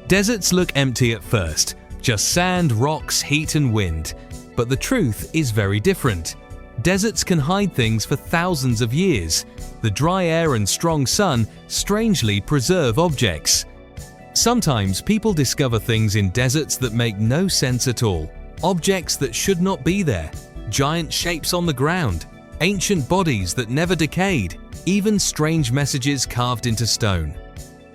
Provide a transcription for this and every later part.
Deserts look empty at first, just sand, rocks, heat and wind. But the truth is very different. Deserts can hide things for thousands of years. The dry air and strong sun strangely preserve objects. Sometimes people discover things in deserts that make no sense at all. Objects that should not be there, giant shapes on the ground, ancient bodies that never decayed, even strange messages carved into stone.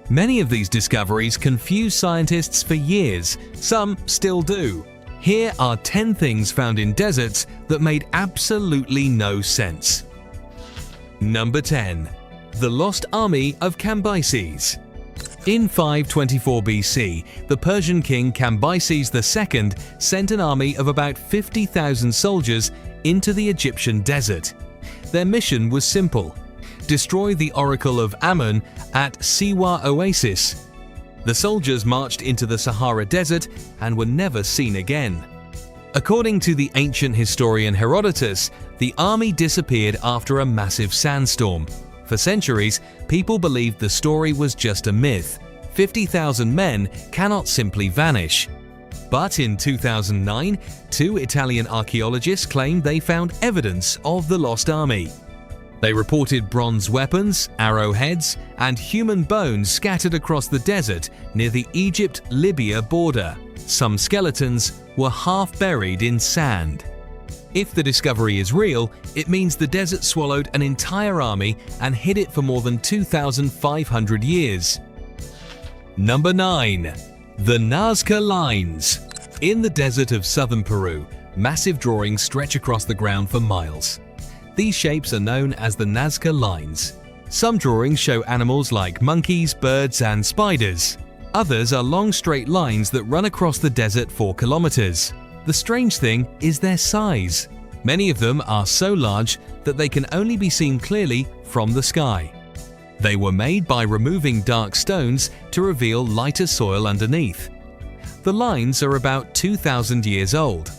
Many of these discoveries confuse scientists for years, some still do. Here are 10 things found in deserts that made absolutely no sense. Number 10. The Lost Army of Cambyses. In 524 BC, the Persian king Cambyses II sent an army of about 50,000 soldiers into the Egyptian desert. Their mission was simple: destroy the oracle of Ammon at Siwa Oasis. The soldiers marched into the Sahara Desert and were never seen again. According to the ancient historian Herodotus, the army disappeared after a massive sandstorm. For centuries, people believed the story was just a myth. 50,000 men cannot simply vanish. But in 2009, 2 Italian archaeologists claimed they found evidence of the lost army. They reported bronze weapons, arrowheads, and human bones scattered across the desert near the Egypt-Libya border. Some skeletons were half buried in sand. If the discovery is real, it means the desert swallowed an entire army and hid it for more than 2,500 years. Number 9. The Nazca Lines. In the desert of southern Peru, massive drawings stretch across the ground for miles. These shapes are known as the Nazca Lines. Some drawings show animals like monkeys, birds, and spiders. Others are long straight lines that run across the desert for kilometers. The strange thing is their size. Many of them are so large that they can only be seen clearly from the sky. They were made by removing dark stones to reveal lighter soil underneath. The lines are about 2,000 years old.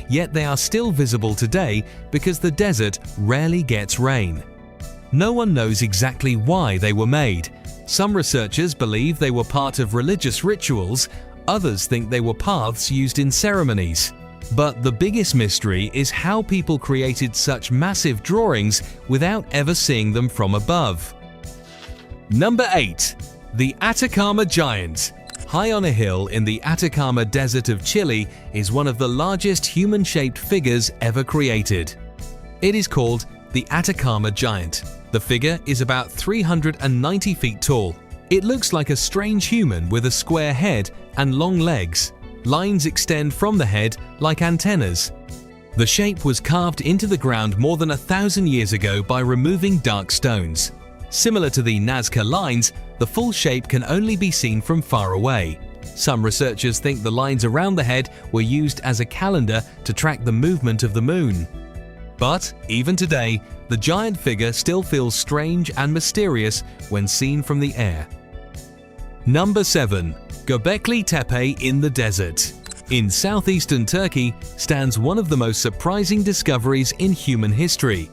Yet they are still visible today because the desert rarely gets rain. No one knows exactly why they were made. Some researchers believe they were part of religious rituals, others think they were paths used in ceremonies. But the biggest mystery is how people created such massive drawings without ever seeing them from above. Number 8. The Atacama Giant. High on a hill in the Atacama Desert of Chile is one of the largest human-shaped figures ever created. It is called the Atacama Giant. The figure is about 390 feet tall. It looks like a strange human with a square head and long legs. Lines extend from the head like antennas. The shape was carved into the ground more than 1,000 years ago by removing dark stones. Similar to the Nazca Lines, the full shape can only be seen from far away. Some researchers think the lines around the head were used as a calendar to track the movement of the moon. But even today, the giant figure still feels strange and mysterious when seen from the air. Number 7. Göbekli Tepe in the desert. In southeastern Turkey stands one of the most surprising discoveries in human history.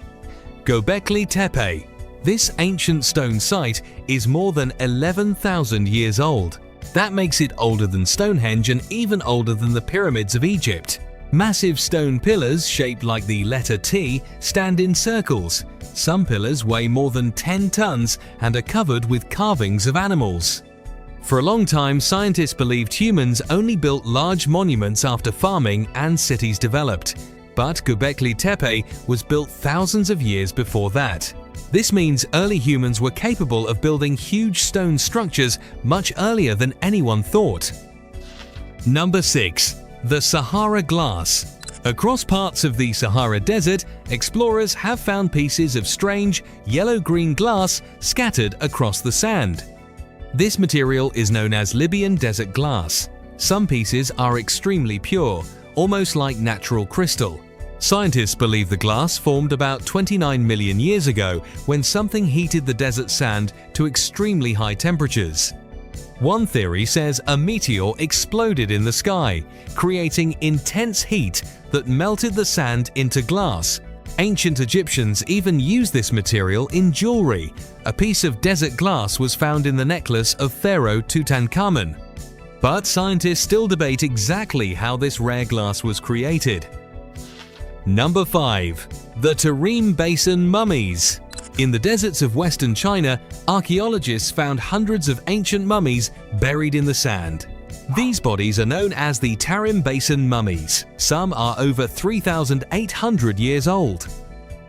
Göbekli Tepe. This ancient stone site is more than 11,000 years old. That makes it older than Stonehenge and even older than the pyramids of Egypt. Massive stone pillars shaped like the letter T stand in circles. Some pillars weigh more than 10 tons and are covered with carvings of animals. For a long time, scientists believed humans only built large monuments after farming and cities developed. But Göbekli Tepe was built thousands of years before that. This means early humans were capable of building huge stone structures much earlier than anyone thought. Number 6. The Sahara Glass. Across parts of the Sahara Desert, explorers have found pieces of strange yellow-green glass scattered across the sand. This material is known as Libyan desert glass. Some pieces are extremely pure, almost like natural crystal. Scientists believe the glass formed about 29 million years ago when something heated the desert sand to extremely high temperatures. One theory says a meteor exploded in the sky, creating intense heat that melted the sand into glass. Ancient Egyptians even used this material in jewelry. A piece of desert glass was found in the necklace of Pharaoh Tutankhamun. But scientists still debate exactly how this rare glass was created. Number 5. The Tarim Basin Mummies. In the deserts of western China, archaeologists found hundreds of ancient mummies buried in the sand. These bodies are known as the Tarim Basin mummies. Some are over 3,800 years old.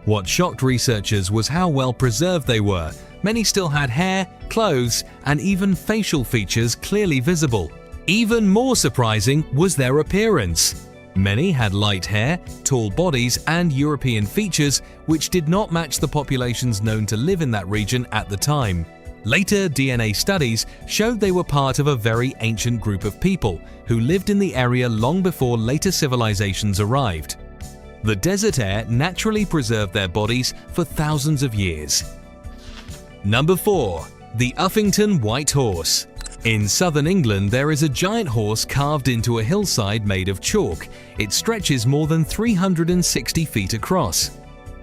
What shocked researchers was how well preserved they were. Many still had hair, clothes, and even facial features clearly visible. Even more surprising was their appearance. Many had light hair, tall bodies, and European features which did not match the populations known to live in that region at the time. Later DNA studies showed they were part of a very ancient group of people who lived in the area long before later civilizations arrived. The desert air naturally preserved their bodies for thousands of years. Number 4. The Uffington White Horse. In southern England, there is a giant horse carved into a hillside made of chalk. It stretches more than 360 feet across.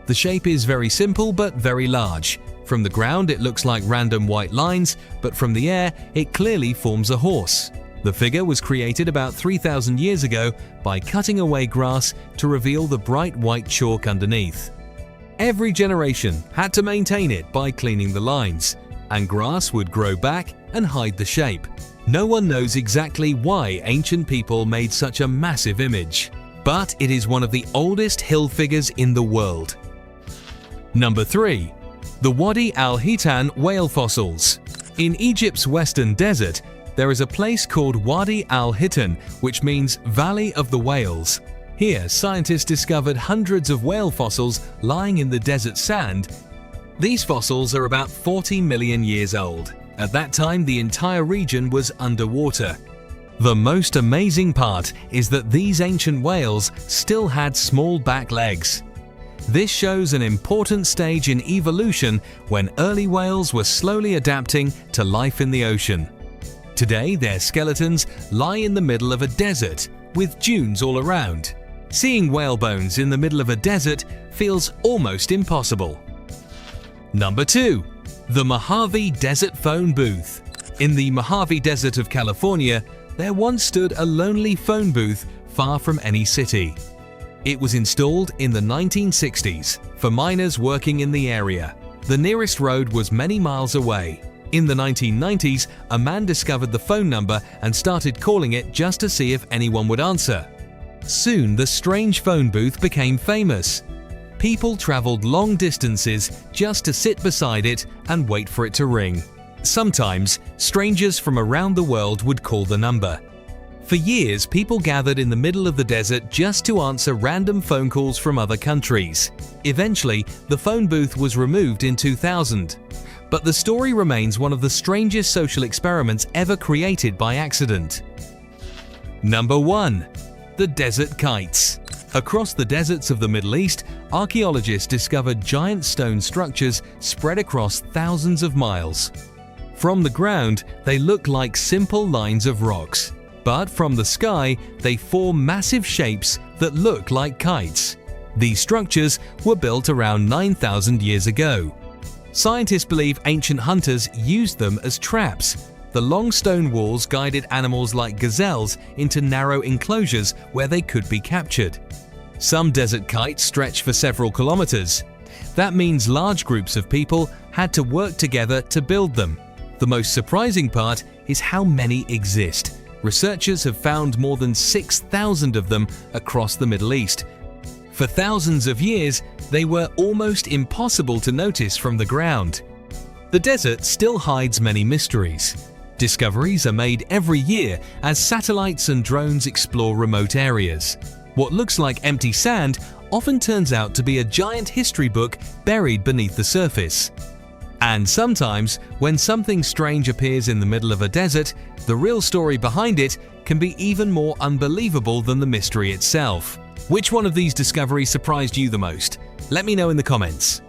The shape is very simple but very large. From the ground, it looks like random white lines, but from the air, it clearly forms a horse. The figure was created about 3,000 years ago by cutting away grass to reveal the bright white chalk underneath. Every generation had to maintain it by cleaning the lines, and grass would grow back and hide the shape. No one knows exactly why ancient people made such a massive image, but it is one of the oldest hill figures in the world. Number 3. The Wadi al-Hitan whale fossils. In Egypt's western desert, there is a place called Wadi al-Hitan, which means Valley of the Whales. Here, scientists discovered hundreds of whale fossils lying in the desert sand. These fossils are about 40 million years old. At that time, the entire region was underwater. The most amazing part is that these ancient whales still had small back legs. This shows an important stage in evolution when early whales were slowly adapting to life in the ocean. Today, their skeletons lie in the middle of a desert with dunes all around. Seeing whale bones in the middle of a desert feels almost impossible. Number 2. The Mojave Desert Phone Booth. In the Mojave Desert of California, there once stood a lonely phone booth far from any city. It was installed in the 1960s for miners working in the area. The nearest road was many miles away. In the 1990s, a man discovered the phone number and started calling it just to see if anyone would answer. Soon, the strange phone booth became famous. People traveled long distances just to sit beside it and wait for it to ring. Sometimes, strangers from around the world would call the number. For years, people gathered in the middle of the desert just to answer random phone calls from other countries. Eventually, the phone booth was removed in 2000. But the story remains one of the strangest social experiments ever created by accident. Number 1. The Desert Kites. Across the deserts of the Middle East, archaeologists discovered giant stone structures spread across thousands of miles. From the ground, they look like simple lines of rocks, but from the sky, they form massive shapes that look like kites. These structures were built around 9,000 years ago. Scientists believe ancient hunters used them as traps. The long stone walls guided animals like gazelles into narrow enclosures where they could be captured. Some desert kites stretch for several kilometers. That means large groups of people had to work together to build them. The most surprising part is how many exist. Researchers have found more than 6,000 of them across the Middle East. For thousands of years, they were almost impossible to notice from the ground. The desert still hides many mysteries. Discoveries are made every year as satellites and drones explore remote areas. What looks like empty sand often turns out to be a giant history book buried beneath the surface. And sometimes, when something strange appears in the middle of a desert, the real story behind it can be even more unbelievable than the mystery itself. Which one of these discoveries surprised you the most? Let me know in the comments.